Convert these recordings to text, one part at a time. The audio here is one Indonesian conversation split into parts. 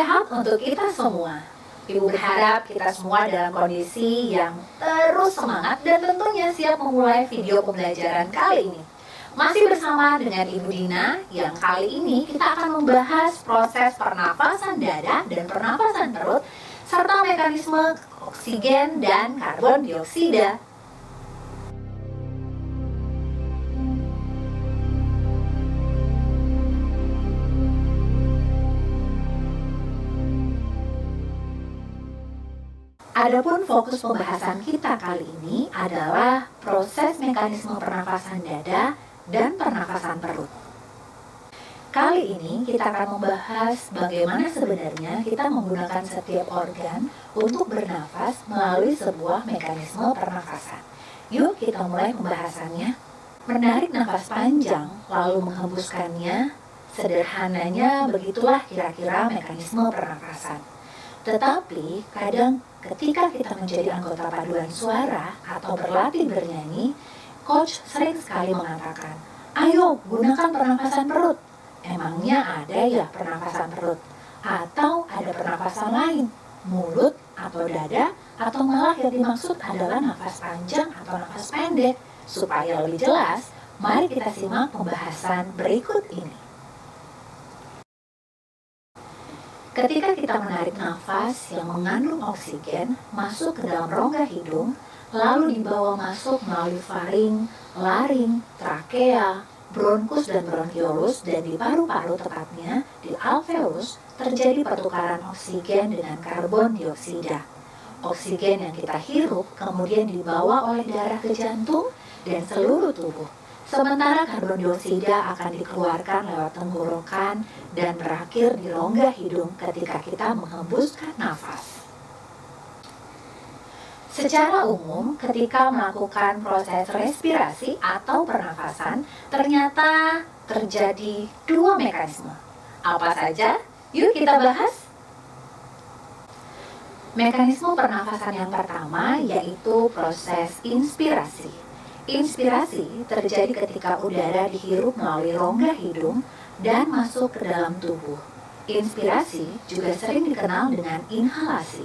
sehat untuk kita semua. Ibu berharap kita semua dalam kondisi yang terus semangat dan tentunya siap memulai video pembelajaran kali ini. Masih bersama dengan Ibu Dina yang kali ini kita akan membahas proses pernafasan dada dan pernafasan perut serta mekanisme oksigen dan karbon dioksida. Adapun fokus pembahasan kita kali ini adalah proses mekanisme pernafasan dada dan pernafasan perut. Kali ini kita akan membahas bagaimana sebenarnya kita menggunakan setiap organ untuk bernafas melalui sebuah mekanisme pernafasan. Yuk kita mulai pembahasannya. Menarik nafas panjang lalu menghembuskannya, sederhananya begitulah kira-kira mekanisme pernafasan. Tetapi kadang ketika kita menjadi anggota paduan suara atau berlatih bernyanyi, coach sering sekali mengatakan, ayo gunakan pernafasan perut. Emangnya ada ya pernafasan perut? Atau ada pernafasan lain? Mulut atau dada? Atau malah yang dimaksud adalah nafas panjang atau nafas pendek? Supaya lebih jelas, mari kita simak pembahasan berikut ini. Ketika kita menarik nafas yang mengandung oksigen masuk ke dalam rongga hidung, lalu dibawa masuk melalui faring, laring, trakea, bronkus dan bronkiolus, dan di paru-paru tepatnya di alveolus, terjadi pertukaran oksigen dengan karbon dioksida. Oksigen yang kita hirup kemudian dibawa oleh darah ke jantung dan seluruh tubuh. Sementara karbon dioksida akan dikeluarkan lewat tenggorokan dan berakhir di rongga hidung ketika kita menghembuskan nafas. Secara umum, ketika melakukan proses respirasi atau pernafasan, ternyata terjadi dua mekanisme. Apa saja? Yuk kita bahas. Mekanisme pernafasan yang pertama yaitu proses inspirasi. Inspirasi terjadi ketika udara dihirup melalui rongga hidung dan masuk ke dalam tubuh. Inspirasi juga sering dikenal dengan inhalasi.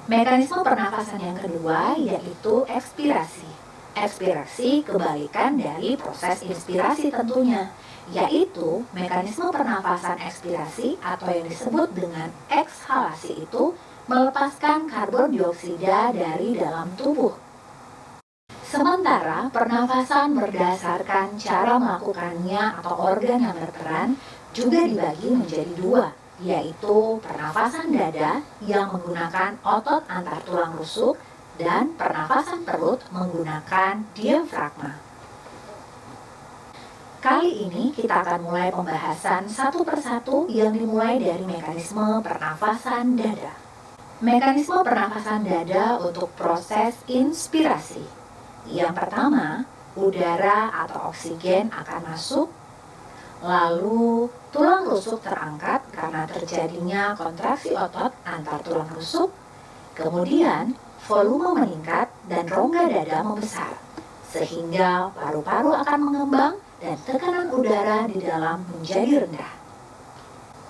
Mekanisme pernafasan yang kedua yaitu ekspirasi. Ekspirasi kebalikan dari proses inspirasi tentunya, yaitu mekanisme pernafasan ekspirasi atau yang disebut dengan ekshalasi itu melepaskan karbon dioksida dari dalam tubuh. Sementara pernafasan berdasarkan cara melakukannya atau organ yang berperan juga dibagi menjadi dua, yaitu pernafasan dada yang menggunakan otot antar tulang rusuk dan pernafasan perut menggunakan diafragma. Kali ini kita akan mulai pembahasan satu persatu yang dimulai dari mekanisme pernafasan dada. Mekanisme pernafasan dada untuk proses inspirasi. Yang pertama, udara atau oksigen akan masuk, lalu tulang rusuk terangkat karena terjadinya kontraksi otot antar tulang rusuk, kemudian volume meningkat dan rongga dada membesar, sehingga paru-paru akan mengembang dan tekanan udara di dalam menjadi rendah.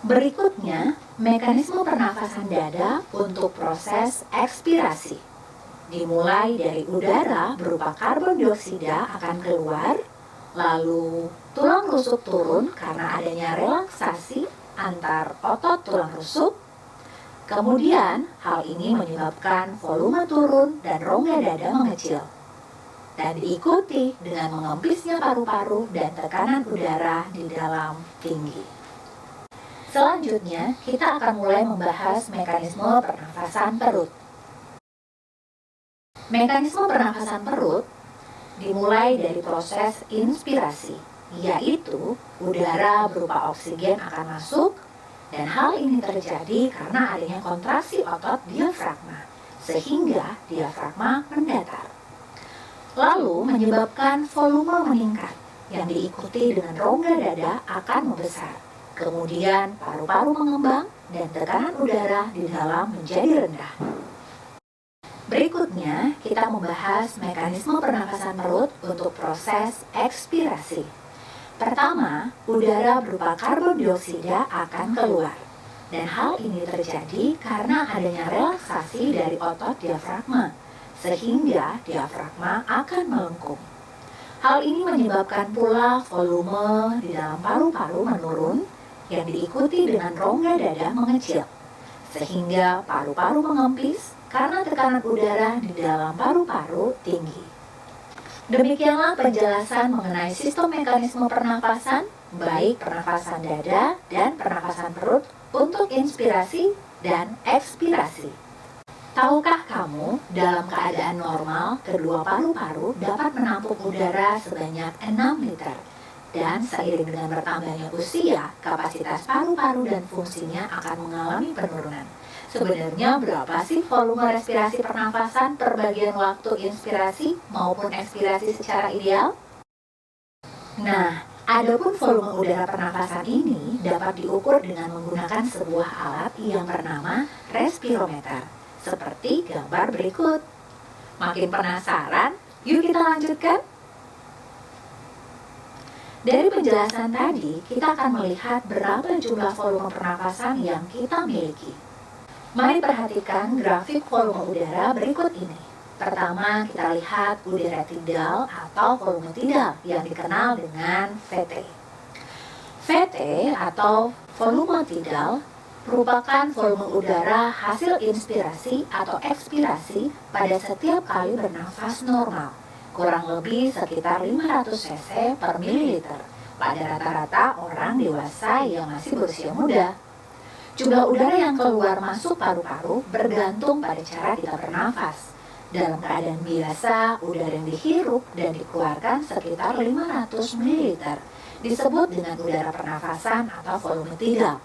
Berikutnya, mekanisme pernafasan dada untuk proses ekspirasi. Dimulai dari udara berupa karbon dioksida akan keluar, lalu tulang rusuk turun karena adanya relaksasi antar otot tulang rusuk. Kemudian hal ini menyebabkan volume turun dan rongga dada mengecil. Dan diikuti dengan mengempisnya paru-paru dan tekanan udara di dalam tinggi. Selanjutnya kita akan mulai membahas mekanisme pernafasan perut. Mekanisme pernafasan perut dimulai dari proses inspirasi, yaitu udara berupa oksigen akan masuk, dan hal ini terjadi karena adanya kontraksi otot diafragma, sehingga diafragma mendatar. Lalu menyebabkan volume meningkat, yang diikuti dengan rongga dada akan membesar. Kemudian paru-paru mengembang dan tekanan udara di dalam menjadi rendah. Berikutnya, kita membahas mekanisme pernafasan perut untuk proses ekspirasi. Pertama, udara berupa karbon dioksida akan keluar. Dan hal ini terjadi karena adanya relaksasi dari otot diafragma, sehingga diafragma akan melengkung. Hal ini menyebabkan pula volume di dalam paru-paru menurun yang diikuti dengan rongga dada mengecil, sehingga paru-paru mengempis karena tekanan udara di dalam paru-paru tinggi. Demikianlah penjelasan mengenai sistem mekanisme pernafasan, baik pernafasan dada dan pernafasan perut untuk inspirasi dan ekspirasi. Tahukah kamu, dalam keadaan normal, kedua paru-paru dapat menampung udara sebanyak 6 liter. Dan seiring dengan bertambahnya usia, kapasitas paru-paru dan fungsinya akan mengalami penurunan. Sebenarnya berapa sih volume respirasi pernafasan per bagian waktu inspirasi maupun ekspirasi secara ideal? Nah, adapun volume udara pernafasan ini dapat diukur dengan menggunakan sebuah alat yang bernama respirometer, seperti gambar berikut. Makin penasaran? Yuk kita lanjutkan. Dari penjelasan tadi, kita akan melihat berapa jumlah volume pernafasan yang kita miliki. Mari perhatikan grafik volume udara berikut ini. Pertama, kita lihat udara tidal atau volume tidal yang dikenal dengan VT. VT atau volume tidal merupakan volume udara hasil inspirasi atau ekspirasi pada setiap kali bernafas normal, kurang lebih sekitar 500 cc per mililiter pada rata-rata orang dewasa yang masih berusia muda. Jumlah udara yang keluar masuk paru-paru bergantung pada cara kita bernafas. Dalam keadaan biasa, udara yang dihirup dan dikeluarkan sekitar 500 ml disebut dengan udara pernafasan atau volume tidal.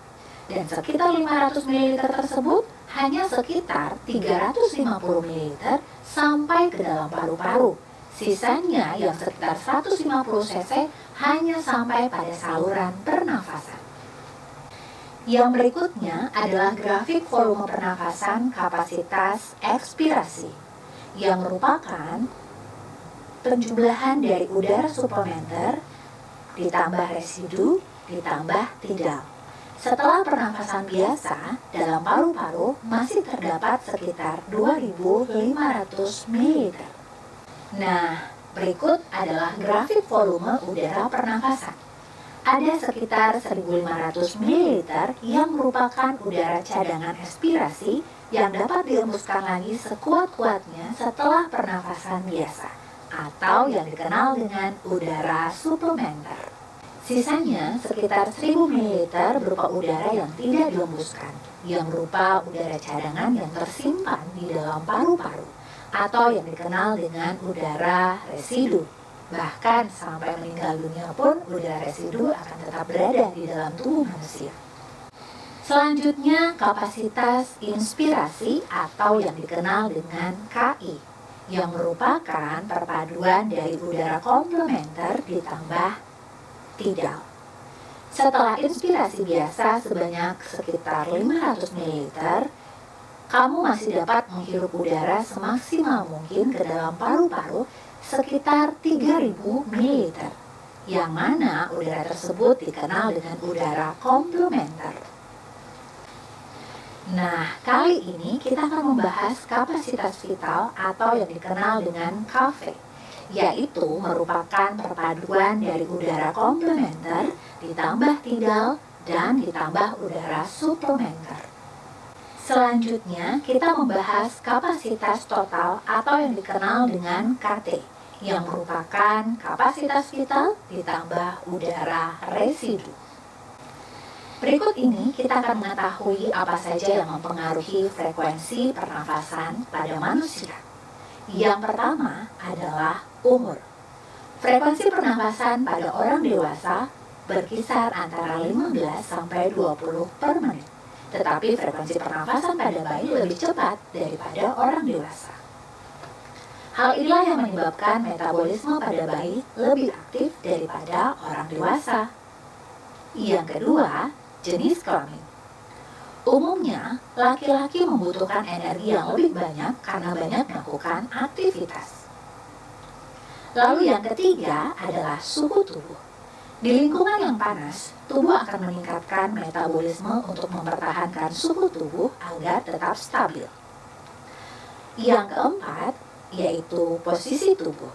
Dan sekitar 500 ml tersebut hanya sekitar 350 ml sampai ke dalam paru-paru. Sisanya yang sekitar 150 cc hanya sampai pada saluran pernafasan. Yang berikutnya adalah grafik volume pernafasan kapasitas ekspirasi, yang merupakan penjumlahan dari udara suplementer ditambah residu ditambah tidal. Setelah pernafasan biasa, dalam paru-paru masih terdapat sekitar 2.500 ml. Nah, berikut adalah grafik volume udara pernafasan. Ada sekitar 1.500 ml yang merupakan udara cadangan ekspirasi yang dapat dihembuskan lagi sekuat-kuatnya setelah pernafasan biasa, atau yang dikenal dengan udara suplementer. Sisanya sekitar 1.000 ml berupa udara yang tidak dihembuskan, yang berupa udara cadangan yang tersimpan di dalam paru-paru, atau yang dikenal dengan udara residu. Bahkan sampai meninggal dunia pun udara residu akan tetap berada di dalam tubuh manusia. Selanjutnya, kapasitas inspirasi atau yang dikenal dengan KI, yang merupakan perpaduan dari udara komplementer ditambah tidal. Setelah inspirasi biasa sebanyak sekitar 500 ml, kamu masih dapat menghirup udara semaksimal mungkin ke dalam paru-paru sekitar 3.000 ml, yang mana udara tersebut dikenal dengan udara komplementer. Nah, kali ini kita akan membahas kapasitas vital atau yang dikenal dengan KV, yaitu merupakan perpaduan dari udara komplementer ditambah tidal dan ditambah udara suplementer. Selanjutnya, kita membahas kapasitas total atau yang dikenal dengan KT, yang merupakan kapasitas vital ditambah udara residu. Berikut ini kita akan mengetahui apa saja yang mempengaruhi frekuensi pernafasan pada manusia. Yang pertama adalah umur. Frekuensi pernafasan pada orang dewasa berkisar antara 15 sampai 20 per menit. Tetapi frekuensi pernafasan pada bayi lebih cepat daripada orang dewasa. Hal inilah yang menyebabkan metabolisme pada bayi lebih aktif daripada orang dewasa. Yang kedua, jenis kelamin. Umumnya, laki-laki membutuhkan energi yang lebih banyak karena banyak melakukan aktivitas. Lalu yang ketiga adalah suhu tubuh. Di lingkungan yang panas, tubuh akan meningkatkan metabolisme untuk mempertahankan suhu tubuh agar tetap stabil. Yang keempat, yaitu posisi tubuh.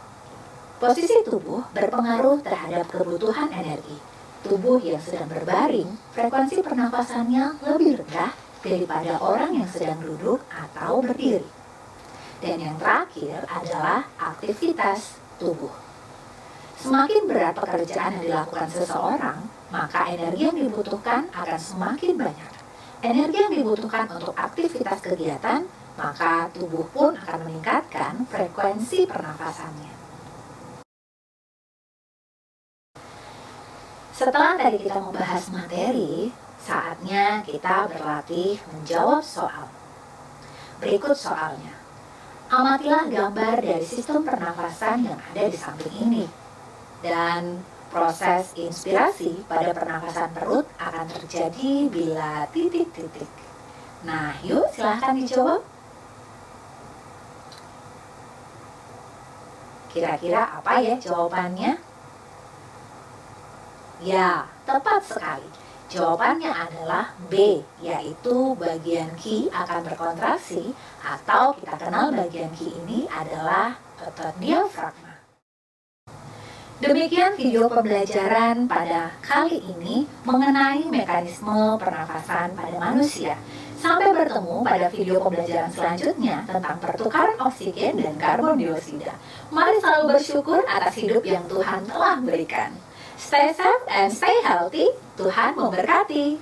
Posisi tubuh berpengaruh terhadap kebutuhan energi. Tubuh yang sedang berbaring, frekuensi pernafasannya lebih rendah daripada orang yang sedang duduk atau berdiri. Dan yang terakhir adalah aktivitas tubuh. Semakin berat pekerjaan yang dilakukan seseorang, maka energi yang dibutuhkan akan semakin banyak. Energi yang dibutuhkan untuk aktivitas kegiatan, maka tubuh pun akan meningkatkan frekuensi pernafasannya. Setelah tadi kita membahas materi, saatnya kita berlatih menjawab soal. Berikut soalnya. Amatilah gambar dari sistem pernafasan yang ada di samping ini. Dan proses inspirasi pada pernafasan perut akan terjadi bila titik-titik. Nah, yuk silahkan dijawab. Kira-kira apa ya jawabannya? Ya, tepat sekali. Jawabannya adalah B, yaitu bagian Q akan berkontraksi, atau kita kenal bagian Q ini adalah otot diafragma. Demikian video pembelajaran pada kali ini mengenai mekanisme pernafasan pada manusia. Sampai bertemu pada video pembelajaran selanjutnya tentang pertukaran oksigen dan karbon dioksida. Mari selalu bersyukur atas hidup yang Tuhan telah berikan. Stay safe and stay healthy. Tuhan memberkati.